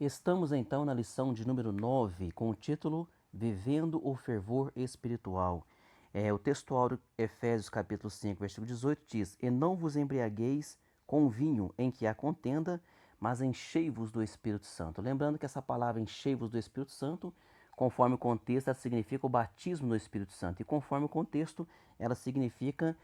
Estamos então na lição de número 9, com o título Vivendo o Fervor Espiritual. O textual Efésios capítulo 5, versículo 18 diz: E não vos embriagueis com vinho em que há contenda, mas enchei-vos do Espírito Santo. Lembrando que essa palavra enchei-vos do Espírito Santo, conforme o contexto, ela significa o batismo no Espírito Santo. E conforme o contexto, ela significa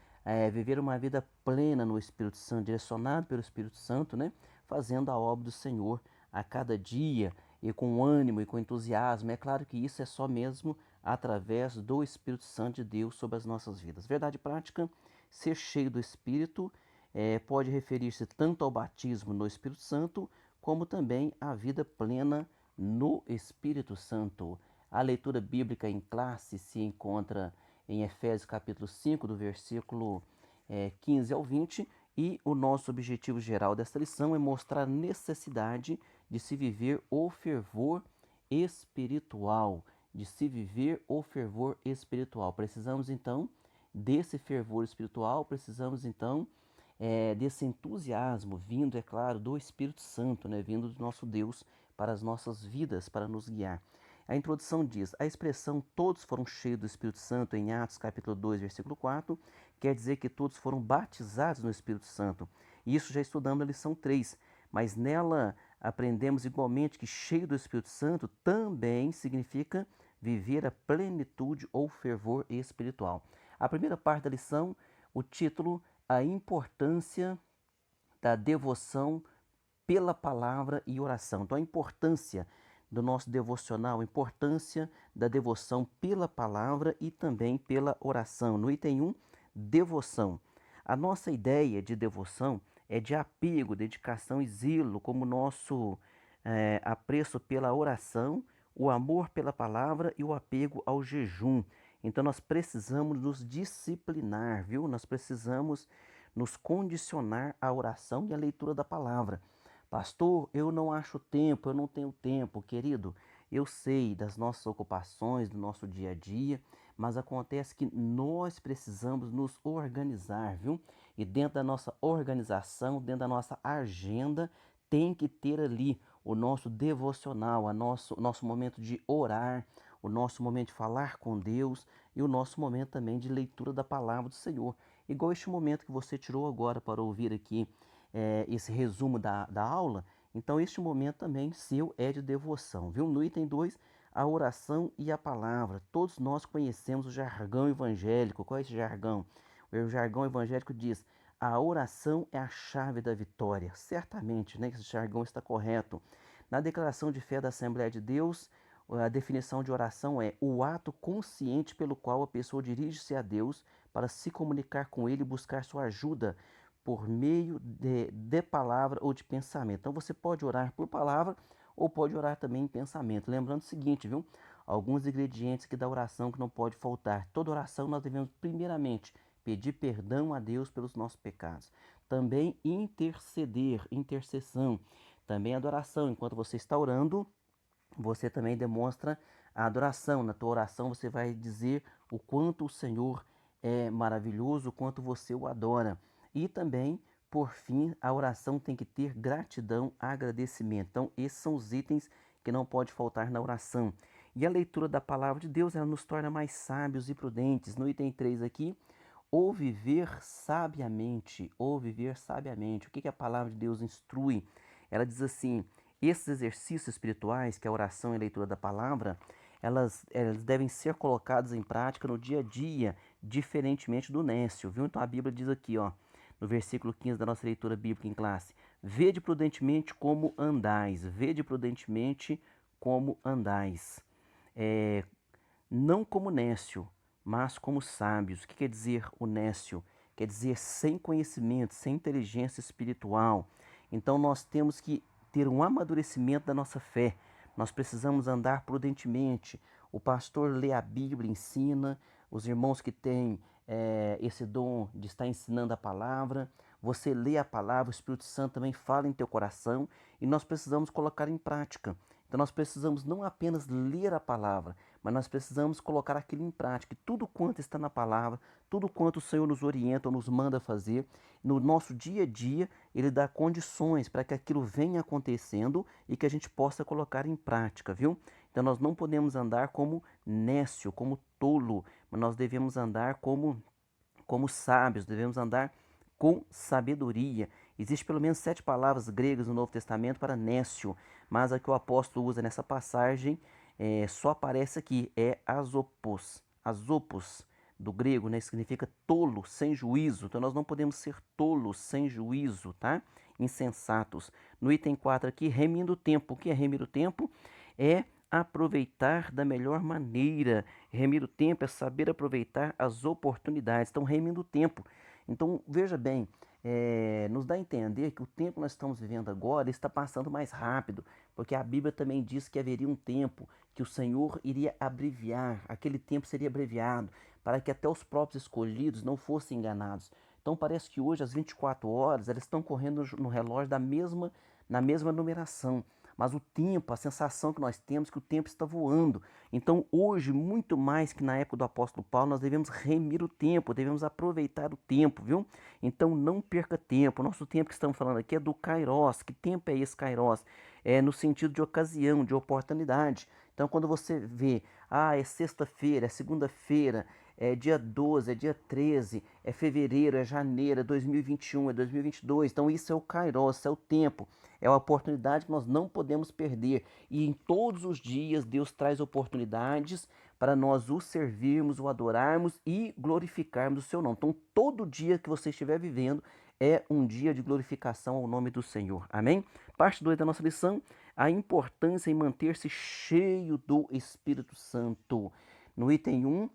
viver uma vida plena no Espírito Santo, direcionado pelo Espírito Santo, né? Fazendo a obra do Senhor a cada dia e com ânimo e com entusiasmo. É claro que isso é só mesmo através do Espírito Santo de Deus sobre as nossas vidas. Verdade prática, ser cheio do Espírito pode referir-se tanto ao batismo no Espírito Santo, como também à vida plena no Espírito Santo. A leitura bíblica em classe se encontra em Efésios capítulo 5, do versículo 15 ao 20, e o nosso objetivo geral desta lição é mostrar a necessidade de se viver o fervor espiritual, de se viver o fervor espiritual. Precisamos então desse fervor espiritual, precisamos então desse entusiasmo vindo, é claro, do Espírito Santo, né, vindo do nosso Deus para as nossas vidas, para nos guiar. A introdução diz: a expressão todos foram cheios do Espírito Santo em Atos capítulo 2, versículo 4, quer dizer que todos foram batizados no Espírito Santo. Isso já estudamos na lição 3, mas nela aprendemos igualmente que cheio do Espírito Santo também significa viver a plenitude ou fervor espiritual. A primeira parte da lição, o título, a importância da devoção pela palavra e oração. Então, a importância do nosso devocional, a importância da devoção pela palavra e também pela oração. No item 1, devoção. A nossa ideia de devoção é de apego, dedicação e zelo, como nosso apreço pela oração, o amor pela palavra e o apego ao jejum. Então nós precisamos nos disciplinar, viu? Nós precisamos nos condicionar à oração e à leitura da palavra. Pastor, eu não acho tempo, eu não tenho tempo, querido. Eu sei das nossas ocupações, do nosso dia a dia, mas acontece que nós precisamos nos organizar, viu? E dentro da nossa organização, dentro da nossa agenda, tem que ter ali o nosso devocional, nosso momento de orar, o nosso momento de falar com Deus e o nosso momento também de leitura da palavra do Senhor. Igual este momento que você tirou agora para ouvir aqui esse resumo da aula, então este momento também seu é de devoção, viu? No item 2, a oração e a palavra. Todos nós conhecemos o jargão evangélico. Qual é esse jargão? O jargão evangélico diz: a oração é a chave da vitória. Certamente, né, que esse jargão está correto. Na declaração de fé da Assembleia de Deus, a definição de oração é o ato consciente pelo qual a pessoa dirige-se a Deus para se comunicar com Ele e buscar sua ajuda por meio de palavra ou de pensamento. Então você pode orar por palavra ou pode orar também em pensamento. Lembrando o seguinte, viu? Alguns ingredientes que da oração que não pode faltar. Toda oração nós devemos primeiramente pedir perdão a Deus pelos nossos pecados. Também interceder, intercessão. Também adoração. Enquanto você está orando, você também demonstra a adoração. Na tua oração você vai dizer o quanto o Senhor é maravilhoso, o quanto você o adora. E também, por fim, a oração tem que ter gratidão, agradecimento. Então, esses são os itens que não pode faltar na oração. E a leitura da palavra de Deus, ela nos torna mais sábios e prudentes. No item 3 aqui, ou viver sabiamente, ou viver sabiamente. O que a palavra de Deus instrui? Ela diz assim: esses exercícios espirituais, que é a oração e a leitura da palavra, elas devem ser colocadas em prática no dia a dia, diferentemente do nécio, viu? Então a Bíblia diz aqui, ó, no versículo 15 da nossa leitura bíblica em classe: vede prudentemente como andais, vede prudentemente como andais. É, não como nécio, mas como sábios. O que quer dizer o nécio? Quer dizer sem conhecimento, sem inteligência espiritual. Então nós temos que ter um amadurecimento da nossa fé. Nós precisamos andar prudentemente. O pastor lê a Bíblia, ensina. Os irmãos que têm esse dom de estar ensinando a palavra, você lê a palavra, o Espírito Santo também fala em teu coração e nós precisamos colocar em prática. Então nós precisamos não apenas ler a palavra, mas nós precisamos colocar aquilo em prática. E tudo quanto está na palavra, tudo quanto o Senhor nos orienta ou nos manda fazer, no nosso dia a dia, Ele dá condições para que aquilo venha acontecendo e que a gente possa colocar em prática, viu? Então nós não podemos andar como nécio, como tolo, mas nós devemos andar como sábios, devemos andar com sabedoria. Existem pelo menos 7 palavras gregas no Novo Testamento para nécio, mas a que o apóstolo usa nessa passagem só aparece aqui, é azopos. Azopos, do grego, né, significa tolo, sem juízo. Então nós não podemos ser tolos, sem juízo, tá? Insensatos. No item 4 aqui, remindo o tempo. O que é remir o tempo? É aproveitar da melhor maneira. Remir o tempo é saber aproveitar as oportunidades. Então, remindo o tempo. Então, veja bem, nos dá a entender que o tempo que nós estamos vivendo agora está passando mais rápido, porque a Bíblia também diz que haveria um tempo que o Senhor iria abreviar, aquele tempo seria abreviado, para que até os próprios escolhidos não fossem enganados. Então parece que hoje as 24 horas elas estão correndo no relógio na mesma numeração. Mas o tempo, a sensação que nós temos é que o tempo está voando. Então hoje, muito mais que na época do apóstolo Paulo, nós devemos remir o tempo, devemos aproveitar o tempo, viu? Então não perca tempo. O nosso tempo que estamos falando aqui é do kairos. Que tempo é esse kairos? É no sentido de ocasião, de oportunidade. Então quando você vê, é sexta-feira, é segunda-feira, é dia 12, é dia 13, é fevereiro, é janeiro, é 2021, é 2022. Então isso é o kairos, é o tempo, é a oportunidade que nós não podemos perder. E em todos os dias Deus traz oportunidades para nós o servirmos, o adorarmos e glorificarmos o seu nome. Então todo dia que você estiver vivendo é um dia de glorificação ao nome do Senhor. Amém? Parte 2 da nossa lição, a importância em manter-se cheio do Espírito Santo. No item 1,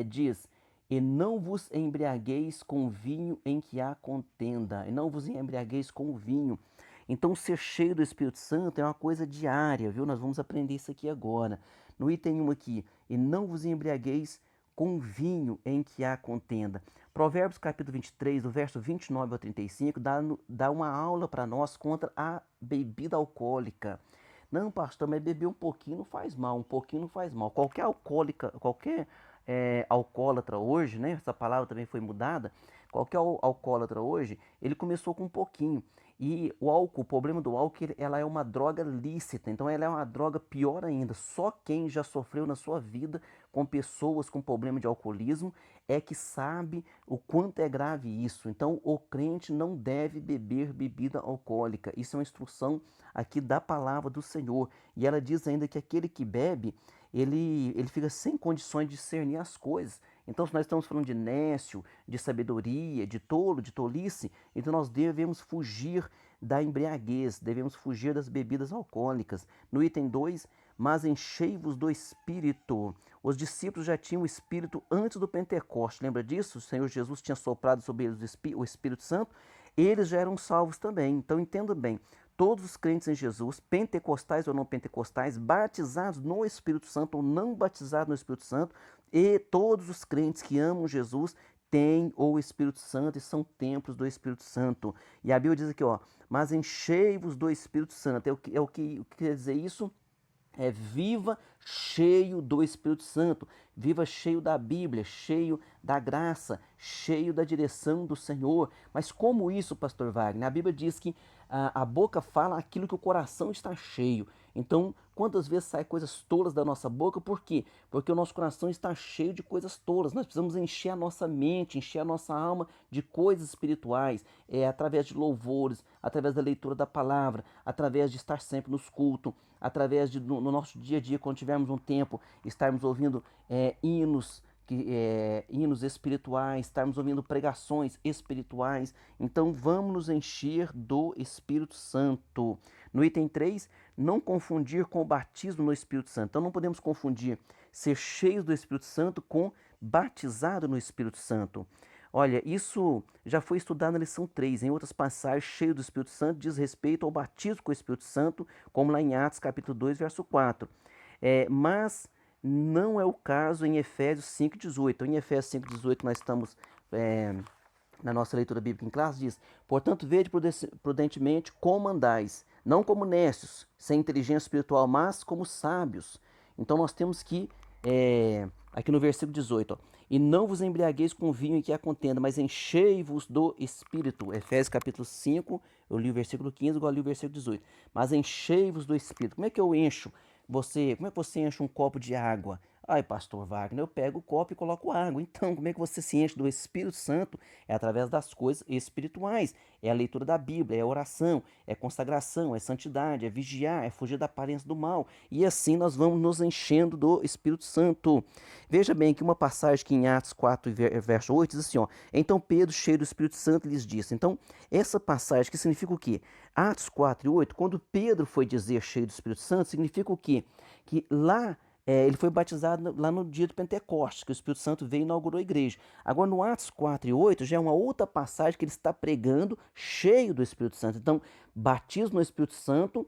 diz: E não vos embriagueis com vinho em que há contenda. E não vos embriagueis com o vinho. Então, ser cheio do Espírito Santo é uma coisa diária, viu? Nós vamos aprender isso aqui agora. No item 1 aqui: E não vos embriagueis com vinho em que há contenda. Provérbios capítulo 23, do verso 29 ao 35, dá uma aula para nós contra a bebida alcoólica. Não, pastor, mas beber um pouquinho não faz mal, um pouquinho não faz mal. Qualquer alcoólica, qualquer alcoólatra hoje, né? Essa palavra também foi mudada. Qualquer alcoólatra hoje, ele começou com um pouquinho. E o álcool, o problema do álcool, ela é uma droga lícita, então ela é uma droga pior ainda. Só quem já sofreu na sua vida com pessoas com problema de alcoolismo é que sabe o quanto é grave isso. Então o crente não deve beber bebida alcoólica. Isso é uma instrução aqui da palavra do Senhor. E ela diz ainda que aquele que bebe, ele fica sem condições de discernir as coisas. Então, se nós estamos falando de nécio, de sabedoria, de tolo, de tolice, então nós devemos fugir da embriaguez, devemos fugir das bebidas alcoólicas. No item 2, mas enchei-vos do Espírito. Os discípulos já tinham o Espírito antes do Pentecoste, lembra disso? O Senhor Jesus tinha soprado sobre eles o Espírito Santo, eles já eram salvos também. Então, entenda bem, todos os crentes em Jesus, pentecostais ou não pentecostais, batizados no Espírito Santo ou não batizados no Espírito Santo, e todos os crentes que amam Jesus têm o Espírito Santo e são templos do Espírito Santo. E a Bíblia diz aqui, mas enchei-vos do Espírito Santo. O que quer dizer isso? Viva cheio do Espírito Santo, viva cheio da Bíblia, cheio da graça, cheio da direção do Senhor. Mas como isso, pastor Wagner? A Bíblia diz que a boca fala aquilo que o coração está cheio. Então, quantas vezes saem coisas tolas da nossa boca? Por quê? Porque o nosso coração está cheio de coisas tolas. Nós precisamos encher a nossa mente, encher a nossa alma de coisas espirituais, através de louvores, através da leitura da palavra, através de estar sempre nos cultos, através de, no nosso dia a dia, quando tivermos um tempo, estarmos ouvindo hinos, hinos espirituais, estarmos ouvindo pregações espirituais. Então vamos nos encher do Espírito Santo. No item 3, não confundir com o batismo no Espírito Santo. Então não podemos confundir ser cheios do Espírito Santo com batizado no Espírito Santo. Olha, isso já foi estudado na lição 3. Em outras passagens, cheio do Espírito Santo diz respeito ao batismo com o Espírito Santo, como lá em Atos capítulo 2, verso 4. Mas não é o caso em Efésios 5,18. Então, em Efésios 5,18, nós estamos na nossa leitura bíblica em classe, diz: Portanto, vede prudentemente como andais, não como nécios, sem inteligência espiritual, mas como sábios. Então nós temos que, aqui no versículo 18, ó, e não vos embriagueis com vinho em que há contenda, mas enchei-vos do Espírito. Efésios capítulo 5, eu li o versículo 15, agora li o versículo 18. Mas enchei-vos do Espírito. Como é que eu encho você? Como é que você enche um copo de água? Ai, pastor Wagner, eu pego o copo e coloco água. Então, como é que você se enche do Espírito Santo? É através das coisas espirituais. É a leitura da Bíblia, é a oração, é consagração, é santidade, é vigiar, é fugir da aparência do mal. E assim nós vamos nos enchendo do Espírito Santo. Veja bem que uma passagem que em Atos 4, verso 8, diz assim, ó, então Pedro, cheio do Espírito Santo, lhes disse. Então, essa passagem que significa o quê? Atos 4 e 8, quando Pedro foi dizer cheio do Espírito Santo, significa o quê? Que lá ele foi batizado lá no dia do Pentecostes, que o Espírito Santo veio e inaugurou a igreja. Agora, no Atos 4 e 8, já é uma outra passagem que ele está pregando cheio do Espírito Santo. Então, batismo no Espírito Santo,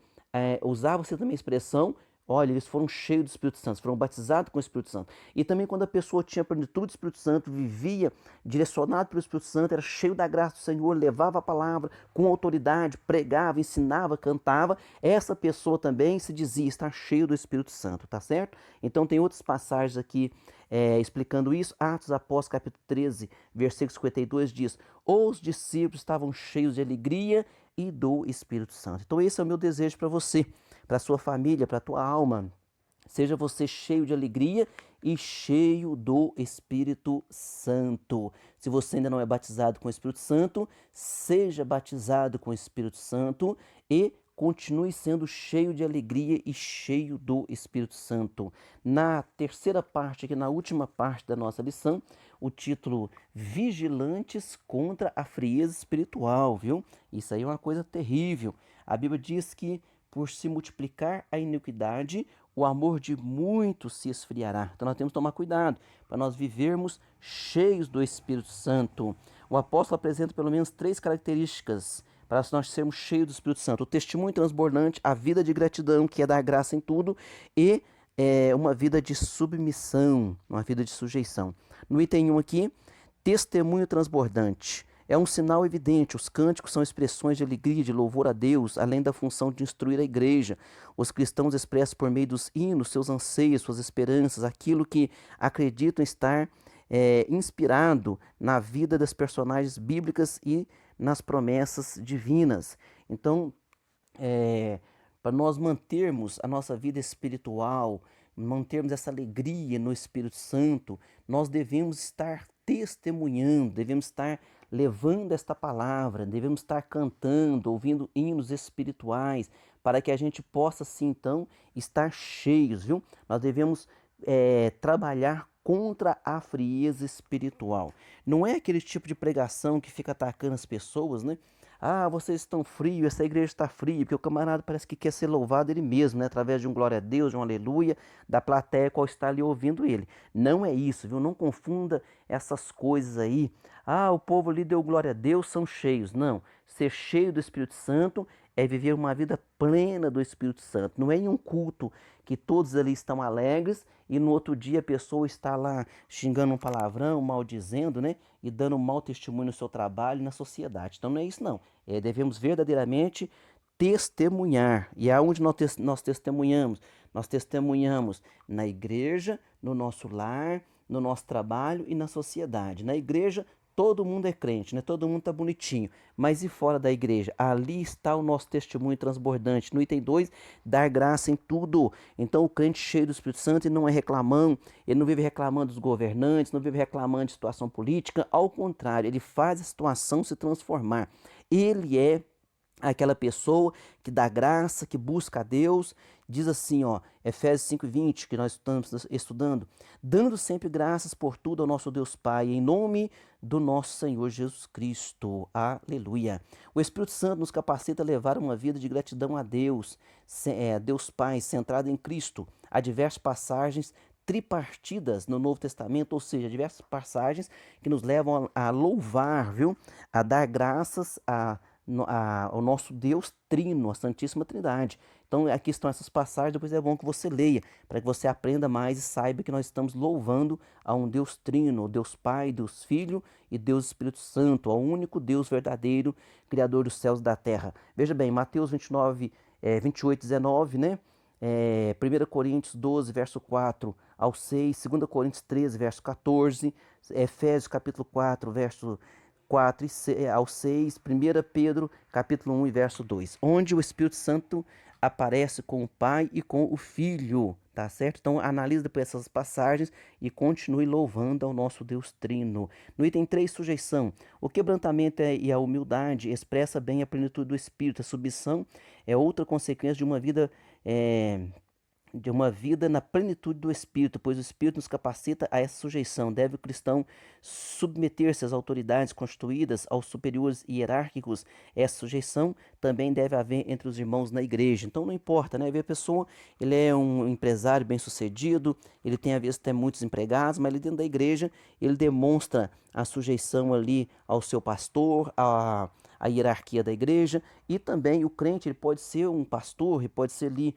usava-se também a expressão, olha, eles foram cheios do Espírito Santo, foram batizados com o Espírito Santo. E também quando a pessoa tinha a plenitude do Espírito Santo, vivia direcionado pelo Espírito Santo, era cheio da graça do Senhor, levava a palavra com autoridade, pregava, ensinava, cantava, essa pessoa também se dizia estar cheio do Espírito Santo, tá certo? Então tem outras passagens aqui explicando isso. Atos Apóstolos capítulo 13, versículo 52 diz, os discípulos estavam cheios de alegria e do Espírito Santo. Então esse é o meu desejo para você, para a sua família, para a tua alma. Seja você cheio de alegria e cheio do Espírito Santo. Se você ainda não é batizado com o Espírito Santo, seja batizado com o Espírito Santo e continue sendo cheio de alegria e cheio do Espírito Santo. Na terceira parte, aqui na última parte da nossa lição, o título Vigilantes contra a frieza espiritual, viu? Isso aí é uma coisa terrível. A Bíblia diz que por se multiplicar a iniquidade, o amor de muitos se esfriará. Então nós temos que tomar cuidado para nós vivermos cheios do Espírito Santo. O apóstolo apresenta pelo menos 3 características para nós sermos cheios do Espírito Santo: o testemunho transbordante, a vida de gratidão, que é dar graça em tudo, e uma vida de submissão, uma vida de sujeição. No item 1 aqui, testemunho transbordante. É um sinal evidente, os cânticos são expressões de alegria, de louvor a Deus, além da função de instruir a igreja. Os cristãos expressam por meio dos hinos seus anseios, suas esperanças, aquilo que acreditam estar inspirado na vida das personagens bíblicas e nas promessas divinas. Então, para nós mantermos a nossa vida espiritual, mantermos essa alegria no Espírito Santo, nós devemos estar testemunhando, devemos estar levando esta palavra, devemos estar cantando, ouvindo hinos espirituais, para que a gente possa, assim, então, estar cheios, viu? Nós devemos trabalhar contra a frieza espiritual. Não é aquele tipo de pregação que fica atacando as pessoas, né? Ah, vocês estão frios, essa igreja está fria, porque o camarada parece que quer ser louvado ele mesmo, né? Através de um glória a Deus, de um aleluia, da plateia qual está ali ouvindo ele. Não é isso, viu? Não confunda essas coisas aí. Ah, o povo ali deu glória a Deus, são cheios. Não, ser cheio do Espírito Santo é viver uma vida plena do Espírito Santo. Não é em um culto que todos ali estão alegres e no outro dia a pessoa está lá xingando um palavrão, maldizendo, né? E dando um mau testemunho no seu trabalho e na sociedade. Então não é isso não. Devemos verdadeiramente testemunhar. E aonde nós testemunhamos? Nós testemunhamos na igreja, no nosso lar, no nosso trabalho e na sociedade. Na igreja, todo mundo é crente, né? Todo mundo está bonitinho. Mas e fora da igreja? Ali está o nosso testemunho transbordante. No item 2, dar graça em tudo. Então o crente cheio do Espírito Santo ele não é reclamão, ele não vive reclamando dos governantes, não vive reclamando de situação política. Ao contrário, ele faz a situação se transformar. Ele é aquela pessoa que dá graça, que busca a Deus. Diz assim, ó, Efésios 5:20, que nós estamos estudando, dando sempre graças por tudo ao nosso Deus Pai, em nome do nosso Senhor Jesus Cristo. Aleluia. O Espírito Santo nos capacita a levar uma vida de gratidão a Deus, Deus Pai, centrado em Cristo. Há diversas passagens tripartidas no Novo Testamento, ou seja, diversas passagens que nos levam a louvar, viu? A dar graças ao nosso Deus Trino, a Santíssima Trindade. Então aqui estão essas passagens, depois é bom que você leia, para que você aprenda mais e saiba que nós estamos louvando a um Deus trino, Deus Pai, Deus Filho e Deus Espírito Santo, ao único Deus verdadeiro, Criador dos céus e da terra. Veja bem, Mateus 29, 28, 19, né? 1 Coríntios 12, verso 4 ao 6, 2 Coríntios 13, verso 14, Efésios capítulo 4, verso 4 ao 6, 1 Pedro capítulo 1 e verso 2, onde o Espírito Santo aparece com o Pai e com o Filho, tá certo? Então analise depois essas passagens e continue louvando ao nosso Deus Trino. No item 3, sujeição. O quebrantamento e a humildade expressa bem a plenitude do Espírito. A submissão é outra consequência de uma vida na plenitude do Espírito, pois o Espírito nos capacita a essa sujeição. Deve o cristão submeter-se às autoridades constituídas, aos superiores hierárquicos. Essa sujeição também deve haver entre os irmãos na igreja. Então não importa, né? A pessoa, ele é um empresário bem-sucedido, ele tem às vezes até muitos empregados, mas ele dentro da igreja, ele demonstra a sujeição ali ao seu pastor, a hierarquia da igreja, e também o crente, ele pode ser um pastor, ele pode ser ali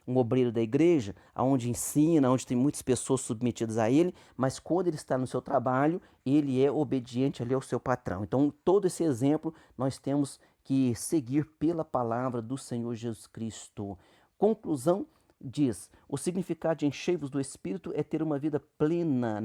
um obreiro da igreja, onde ensina, onde tem muitas pessoas submetidas a ele, mas quando ele está no seu trabalho, ele é obediente ali ao seu patrão. Então, todo esse exemplo nós temos que seguir pela palavra do Senhor Jesus Cristo. Conclusão, diz, o significado de enchei-vos do Espírito é ter uma vida plena,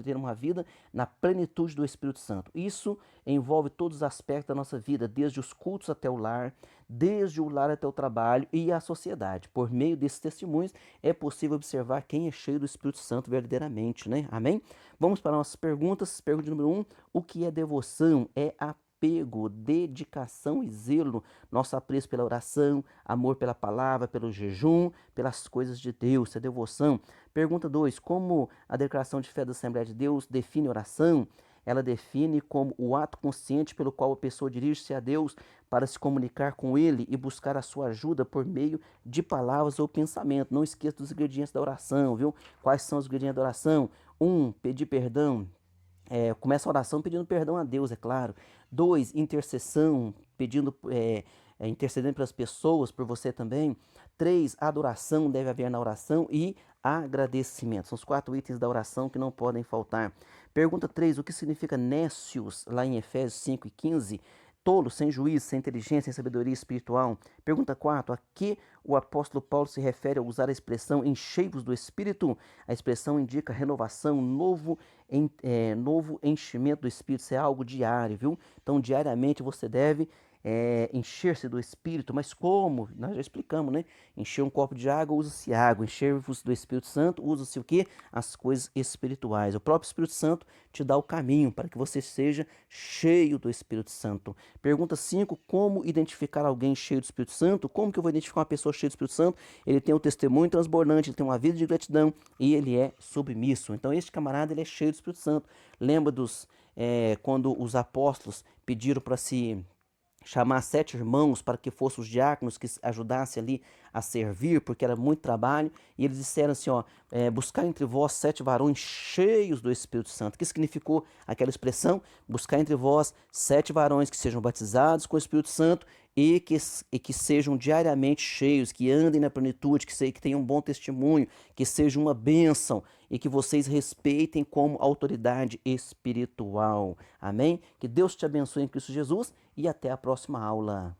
ter uma vida na plenitude do Espírito Santo. Isso envolve todos os aspectos da nossa vida, desde os cultos até o lar, desde o lar até o trabalho e a sociedade. Por meio desses testemunhos é possível observar quem é cheio do Espírito Santo verdadeiramente, né? Amém? Vamos para nossas perguntas. Pergunta número 1, o que é devoção? É apego, dedicação e zelo, nosso apreço pela oração, amor pela palavra, pelo jejum, pelas coisas de Deus, é devoção. Pergunta 2, como a declaração de fé da Assembleia de Deus define oração? Ela define como o ato consciente pelo qual a pessoa dirige-se a Deus para se comunicar com Ele e buscar a sua ajuda por meio de palavras ou pensamento. Não esqueça dos ingredientes da oração, viu? Quais são os ingredientes da oração? 1, pedir perdão. Começa a oração pedindo perdão a Deus, é claro. 2, intercessão, intercedendo pelas pessoas, por você também. 3, adoração, deve haver na oração. E agradecimento. São os 4 itens da oração que não podem faltar. Pergunta 3, o que significa nécios, lá em Efésios 5 e 15? Tolo, sem juízo, sem inteligência, sem sabedoria espiritual. Pergunta 4, a que o apóstolo Paulo se refere ao usar a expressão enchei-vos do Espírito? A expressão indica renovação, novo enchimento do Espírito. Isso é algo diário, viu? Então, diariamente você deve encher-se do Espírito. Mas como? Nós já explicamos, né? Encher um copo de água, usa-se água. Encher-vos do Espírito Santo, usa-se o quê? As coisas espirituais. O próprio Espírito Santo te dá o caminho para que você seja cheio do Espírito Santo. Pergunta 5, como identificar alguém cheio do Espírito Santo? Como que eu vou identificar uma pessoa cheia do Espírito Santo? Ele tem um testemunho transbordante, ele tem uma vida de gratidão e ele é submisso. Então este camarada, ele é cheio do Espírito Santo. Lembra quando os apóstolos pediram para se chamar 7 irmãos para que fossem os diáconos que ajudassem ali a servir, porque era muito trabalho, e eles disseram assim, buscar entre vós 7 varões cheios do Espírito Santo. O que significou aquela expressão? Buscar entre vós 7 varões que sejam batizados com o Espírito Santo e que sejam diariamente cheios, que andem na plenitude, que tenham um bom testemunho, que sejam uma bênção e que vocês respeitem como autoridade espiritual. Amém? Que Deus te abençoe em Cristo Jesus e até a próxima aula.